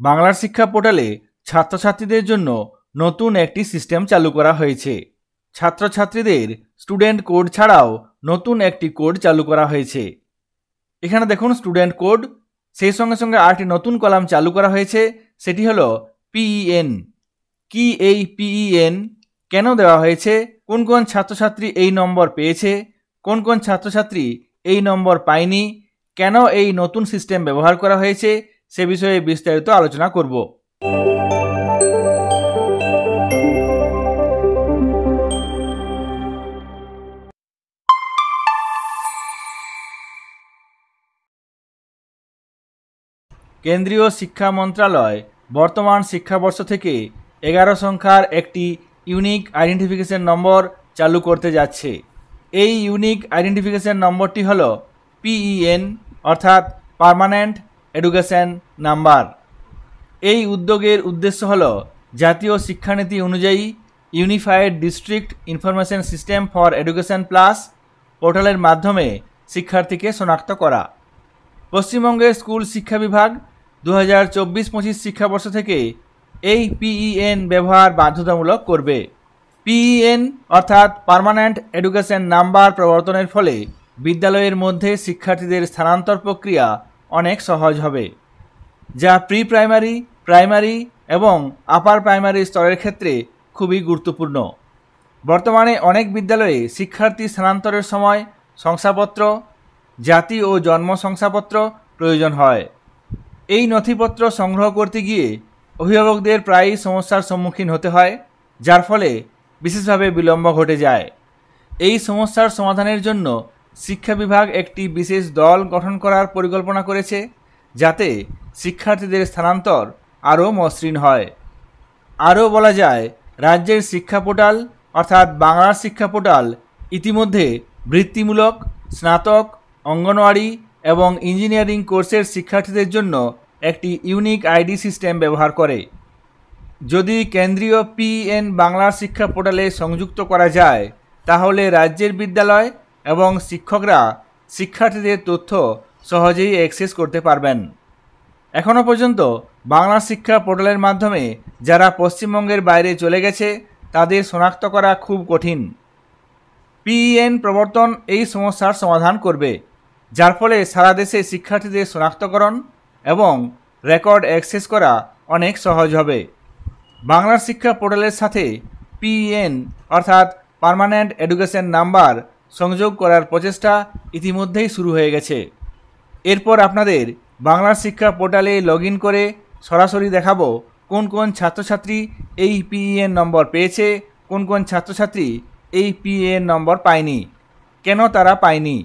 বাংলার শিক্ষা পোর্টালে ছাত্রছাত্রীদের জন্য নতুন একটি সিস্টেম চালু করা হয়েছে। ছাত্রছাত্রীদের স্টুডেন্ট কোড ছাড়াও নতুন একটি কোড চালু করা হয়েছে। এখানে দেখুন স্টুডেন্ট কোড, সেই সঙ্গে সঙ্গে আরেকটি নতুন কলাম চালু করা হয়েছে, সেটি হলো পিইএন। কি এই পিইএন কেন দেওয়া হয়েছে, কোন কোন ছাত্রছাত্রী এই নম্বর পেয়েছে, কোন কোন ছাত্রছাত্রী এই নম্বর পায়নি, কেন এই নতুন সিস্টেম ব্যবহার করা হয়েছে, সে বিষয়ে বিস্তারিত আলোচনা করব। কেন্দ্রীয় শিক্ষা মন্ত্রণালয় বর্তমান শিক্ষাবর্ষ থেকে 11 সংখ্যার একটি ইউনিক আইডেন্টিফিকেশন নম্বর চালু করতে যাচ্ছে। এই ইউনিক আইডেন্টিফিকেশন নম্বরটি হলো পিইএন, অর্থাৎ পার্মানেন্ট এডুকেশন নাম্বার। এই উদ্যোগের উদ্দেশ্য হলো জাতীয় শিক্ষানীতি অনুযায়ী unified district information system for education plus পোর্টালের মাধ্যমে শিক্ষার্থীকে শনাক্ত করা। পশ্চিমবঙ্গের স্কুল শিক্ষা বিভাগ 2024-25 শিক্ষাবর্ষ থেকে এই পিইএন ব্যবহার বাধ্যতামূলক করবে। পিইএন অর্থাৎ পার্মানেন্ট এডুকেশন নাম্বার প্রবর্তনের ফলে বিদ্যালয়ের মধ্যে শিক্ষার্থীদের স্থানান্তর প্রক্রিয়া অনেক সহজ হবে, যা প্রি প্রাইমারি, প্রাইমারি এবং আপার প্রাইমারি স্তরের ক্ষেত্রে খুবই গুরুত্বপূর্ণ। বর্তমানে অনেক বিদ্যালয়ে শিক্ষার্থী স্থানান্তরের সময় শংসাপত্র, জাতি ও জন্ম শংসাপত্র প্রয়োজন হয়। এই নথিপত্র সংগ্রহ করতে গিয়ে অভিভাবকদের প্রায়ই সমস্যার সম্মুখীন হতে হয়, যার ফলে বিশেষভাবে বিলম্ব ঘটে যায়। এই সমস্যার সমাধানের জন্য শিক্ষা বিভাগ একটি বিশেষ দল গঠন করার পরিকল্পনা করেছে, যাতে শিক্ষার্থীদের স্থানান্তর আরও মসৃণ হয়। আরও বলা যায়, রাজ্যের শিক্ষা পোর্টাল অর্থাৎ বাংলার শিক্ষা পোর্টাল ইতিমধ্যে বৃত্তিমূলক, স্নাতক, অঙ্গনওয়াড়ি এবং ইঞ্জিনিয়ারিং কোর্সের শিক্ষার্থীদের জন্য একটি ইউনিক আইডি সিস্টেম ব্যবহার করে। যদি কেন্দ্রীয় পিইএন বাংলার শিক্ষা পোর্টালে সংযুক্ত করা যায়, তাহলে রাজ্যের বিদ্যালয় এবং শিক্ষকরা শিক্ষার্থীদের তথ্য সহজেই অ্যাক্সেস করতে পারবেন। এখনও পর্যন্ত বাংলা শিক্ষা পোর্টালের মাধ্যমে যারা পশ্চিমবঙ্গের বাইরে চলে গেছে, তাদের শনাক্ত করা খুব কঠিন। পিইএন প্রবর্তন এই সমস্যার সমাধান করবে, যার ফলে সারা দেশে শিক্ষার্থীদের শনাক্তকরণ এবং রেকর্ড অ্যাক্সেস করা অনেক সহজ হবে। বাংলার শিক্ষা পোর্টালের সাথে পিইএন অর্থাৎ পার্মানেন্ট এডুকেশন নাম্বার সংযোগ করার প্রচেষ্টা ইতিমধ্যেই শুরু হয়ে গেছে। এরপর আপনাদের বাংলার শিক্ষা পোর্টালে লগ ইন করে সরাসরি দেখাবো কোন কোন ছাত্রছাত্রী এই পিইএন নম্বর পেয়েছে, কোন কোন ছাত্রছাত্রী এই পিইএন নম্বর পায়নি, কেন তারা পায়নি।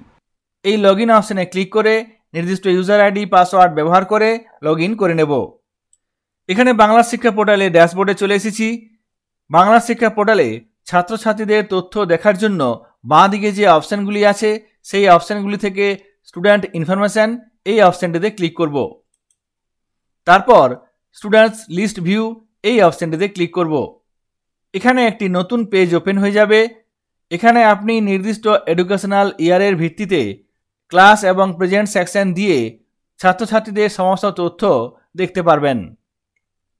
এই লগ ইন অপশানে ক্লিক করে নির্দিষ্ট ইউজার আইডি পাসওয়ার্ড ব্যবহার করে লগ ইন করে নেব। এখানে বাংলার শিক্ষা পোর্টালে ড্যাশবোর্ডে চলে এসেছি। বাংলার শিক্ষা পোর্টালে ছাত্রছাত্রীদের তথ্য দেখার জন্য বাঁ দিকে যে অপশানগুলি আছে, সেই অপশানগুলি থেকে স্টুডেন্ট ইনফরমেশান এই অপশানটিতে ক্লিক করব। তারপর স্টুডেন্টস লিস্ট ভিউ এই অপশানটিতে ক্লিক করব। এখানে একটি নতুন পেজ ওপেন হয়ে যাবে। এখানে আপনি নির্দিষ্ট এডুকেশনাল ইয়ারের ভিত্তিতে ক্লাস এবং প্রেজেন্ট সেকশন দিয়ে ছাত্রছাত্রীদের সমস্ত তথ্য দেখতে পারবেন।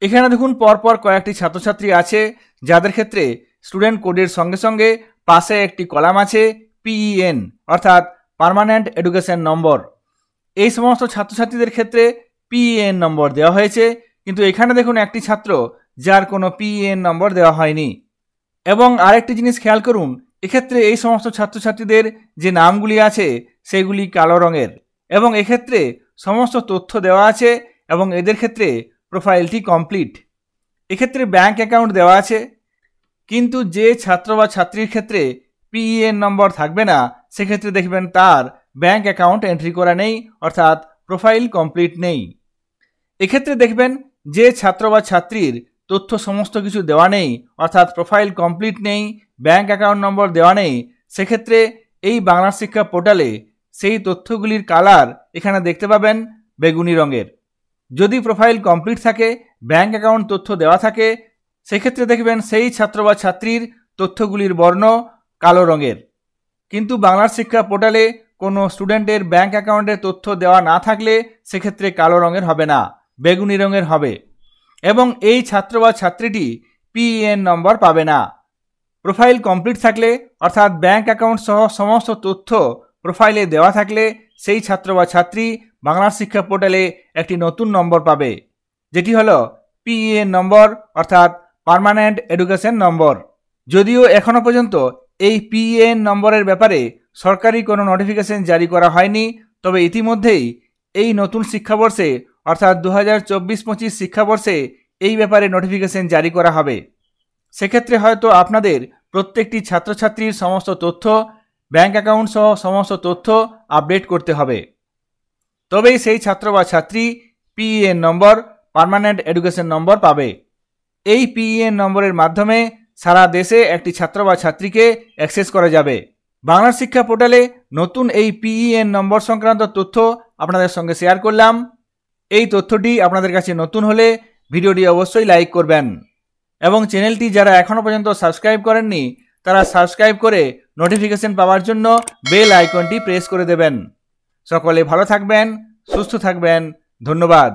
এখানে দেখুন পরপর কয়েকটি ছাত্রছাত্রী আছে, যাদের ক্ষেত্রে স্টুডেন্ট কোডের সঙ্গে সঙ্গে পাশে একটি কলাম আছে পিইএন অর্থাৎ পার্মানেন্ট এডুকেশন নম্বর। এই সমস্ত ছাত্রছাত্রীদের ক্ষেত্রে পিইএন নম্বর দেওয়া হয়েছে, কিন্তু এখানে দেখুন একটি ছাত্র যার কোনো পিইএন নম্বর দেওয়া হয়নি। এবং আরেকটি জিনিস খেয়াল করুন, এক্ষেত্রে এই সমস্ত ছাত্রছাত্রীদের যে নামগুলি আছে সেগুলি কালো রঙের, এবং এক্ষেত্রে সমস্ত তথ্য দেওয়া আছে এবং এদের ক্ষেত্রে প্রোফাইলটি কমপ্লিট। এক্ষেত্রে ব্যাংক অ্যাকাউন্ট দেওয়া আছে, কিন্তু যে ছাত্র বা ছাত্রীর ক্ষেত্রে পিইএন নম্বর থাকবে না, সেক্ষেত্রে দেখবেন তার ব্যাংক অ্যাকাউন্ট এন্ট্রি করা নেই, অর্থাৎ প্রোফাইল কমপ্লিট নেই। এক্ষেত্রে দেখবেন যে ছাত্র বা ছাত্রীর তথ্য সমস্ত কিছু দেওয়া নেই, অর্থাৎ প্রোফাইল কমপ্লিট নেই, ব্যাংক অ্যাকাউন্ট নম্বর দেওয়া নেই, সেক্ষেত্রে এই বাংলা শিক্ষা পোর্টালে সেই তথ্যগুলির কালার এখানে দেখতে পাবেন বেগুনি রঙের। যদি প্রোফাইল কমপ্লিট থাকে, ব্যাংক অ্যাকাউন্ট তথ্য দেওয়া থাকে, সেক্ষেত্রে দেখবেন সেই ছাত্র বা ছাত্রীর তথ্যগুলির বর্ণ কালো রঙের। কিন্তু বাংলার শিক্ষা পোর্টালে কোনো স্টুডেন্টের ব্যাংক অ্যাকাউন্টের তথ্য দেওয়া না থাকলে সেক্ষেত্রে কালো রঙের হবে না, বেগুনি রঙের হবে। এবং এই ছাত্র বা ছাত্রীটি পিইএন নম্বর পাবে না। প্রোফাইল কমপ্লিট থাকলে অর্থাৎ ব্যাংক অ্যাকাউন্ট সহ সমস্ত তথ্য প্রোফাইলে দেওয়া থাকলে সেই ছাত্র বা ছাত্রী বাংলার শিক্ষা পোর্টালে একটি নতুন নম্বর পাবে, যেটি হলো পিইএন নম্বর অর্থাৎ পার্মানেন্ট এডুকেশন নম্বর। যদিও এখনও পর্যন্ত এই পিইএন নম্বরের ব্যাপারে সরকারি কোনো নোটিফিকেশন জারি করা হয়নি, তবে ইতিমধ্যেই এই নতুন শিক্ষাবর্ষে অর্থাৎ 2024-25 শিক্ষাবর্ষে এই ব্যাপারে নোটিফিকেশন জারি করা হবে। সেক্ষেত্রে হয়তো আপনাদের প্রত্যেকটি ছাত্রছাত্রীর সমস্ত তথ্য, ব্যাংক অ্যাকাউন্ট সহ সমস্ত তথ্য আপডেট করতে হবে, তবেই সেই ছাত্র বা ছাত্রী পিইএন নম্বর পার্মানেন্ট এডুকেশন নম্বর পাবে। এই পিইএন নম্বরের মাধ্যমে সারা দেশে একটি ছাত্র বা ছাত্রীকে অ্যাক্সেস করা যাবে। বাংলার শিক্ষা পোর্টালে নতুন এই পিইএন নম্বর সংক্রান্ত তথ্য আপনাদের সঙ্গে শেয়ার করলাম। এই তথ্যটি আপনাদের কাছে নতুন হলে ভিডিওটি অবশ্যই লাইক করবেন এবং চ্যানেলটি যারা এখনও পর্যন্ত সাবস্ক্রাইব করেননি তারা সাবস্ক্রাইব করে নোটিফিকেশন পাওয়ার জন্য বেল আইকনটি প্রেস করে দেবেন। সকলে ভালো থাকবেন, সুস্থ থাকবেন। ধন্যবাদ।